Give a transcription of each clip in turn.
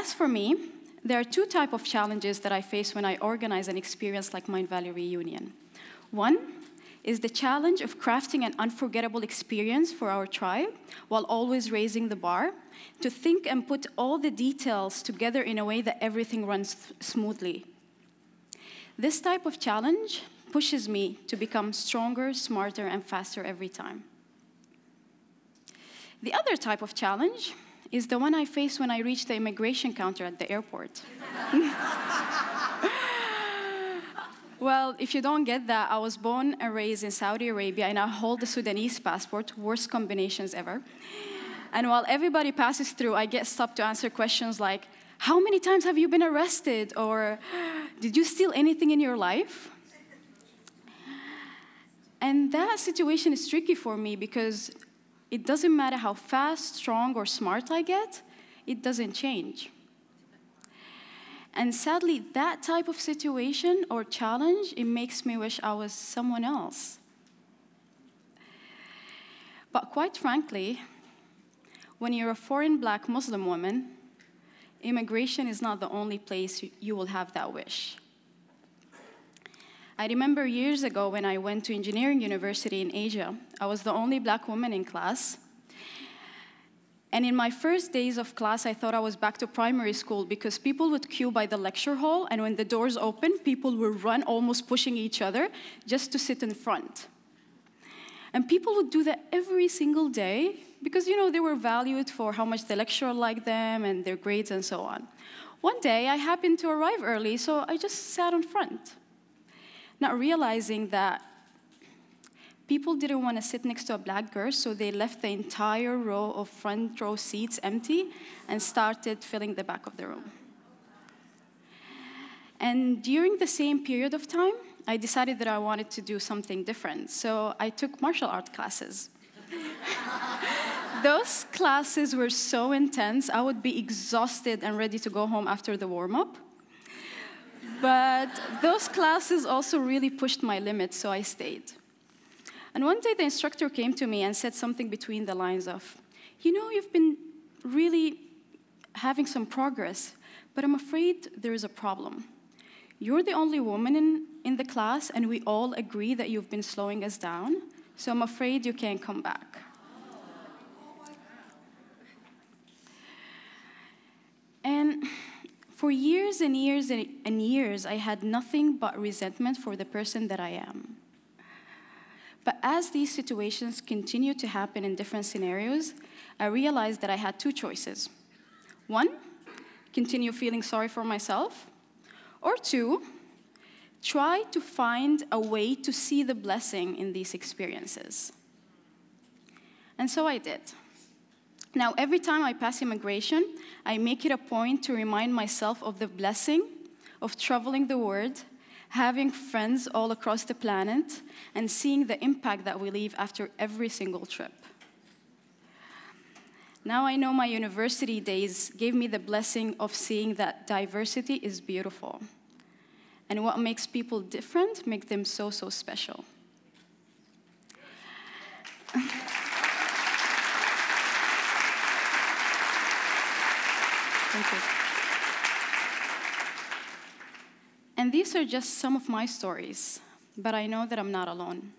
as for me, there are two types of challenges that I face when I organize an experience like Mindvalley Reunion. One is the challenge of crafting an unforgettable experience for our tribe while always raising the bar, to think and put all the details together in a way that everything runs smoothly. This type of challenge pushes me to become stronger, smarter, and faster every time. The other type of challenge is the one I face when I reach the immigration counter at the airport. Well, if you don't get that, I was born and raised in Saudi Arabia, and I hold the Sudanese passport, worst combinations ever. And while everybody passes through, I get stopped to answer questions like, how many times have you been arrested? Or, did you steal anything in your life? And that situation is tricky for me because it doesn't matter how fast, strong, or smart I get, it doesn't change. And sadly, that type of situation or challenge, it makes me wish I was someone else. But quite frankly, when you're a foreign black Muslim woman, immigration is not the only place you will have that wish. I remember years ago when I went to engineering university in Asia, I was the only black woman in class. And in my first days of class, I thought I was back to primary school because people would queue by the lecture hall, and when the doors opened, people would run, almost pushing each other, just to sit in front. And people would do that every single day because, you know, they were valued for how much the lecturer liked them and their grades and so on. One day, I happened to arrive early, so I just sat in front, not realizing that people didn't want to sit next to a black girl, so they left the entire row of front row seats empty and started filling the back of the room. And during the same period of time, I decided that I wanted to do something different, so I took martial art classes. Those classes were so intense, I would be exhausted and ready to go home after the warm-up. But those classes also really pushed my limits, so I stayed. And one day the instructor came to me and said something between the lines of, you know, you've been really having some progress, but I'm afraid there is a problem. You're the only woman in the class, and we all agree that you've been slowing us down, so I'm afraid you can't come back. And for years and years and years, I had nothing but resentment for the person that I am. But as these situations continued to happen in different scenarios, I realized that I had two choices. One, continue feeling sorry for myself, or two, try to find a way to see the blessing in these experiences. And so I did. Now, every time I pass immigration, I make it a point to remind myself of the blessing of traveling the world, having friends all across the planet, and seeing the impact that we leave after every single trip. Now I know my university days gave me the blessing of seeing that diversity is beautiful. And what makes people different makes them so, so special. Thank you. And these are just some of my stories, but I know that I'm not alone.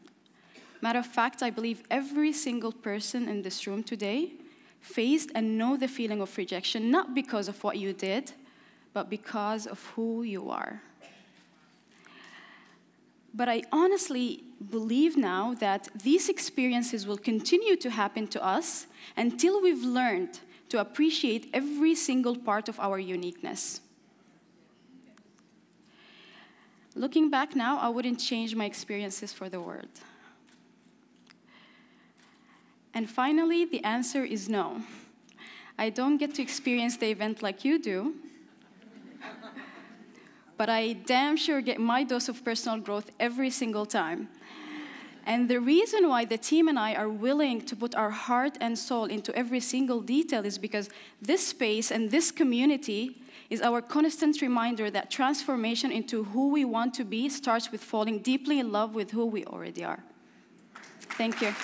Matter of fact, I believe every single person in this room today faced and know the feeling of rejection, not because of what you did, but because of who you are. But I honestly believe now that these experiences will continue to happen to us until we've learned to appreciate every single part of our uniqueness. Looking back now, I wouldn't change my experiences for the world. And finally, the answer is no. I don't get to experience the event like you do, but I damn sure get my dose of personal growth every single time. And the reason why the team and I are willing to put our heart and soul into every single detail is because this space and this community is our constant reminder that transformation into who we want to be starts with falling deeply in love with who we already are. Thank you.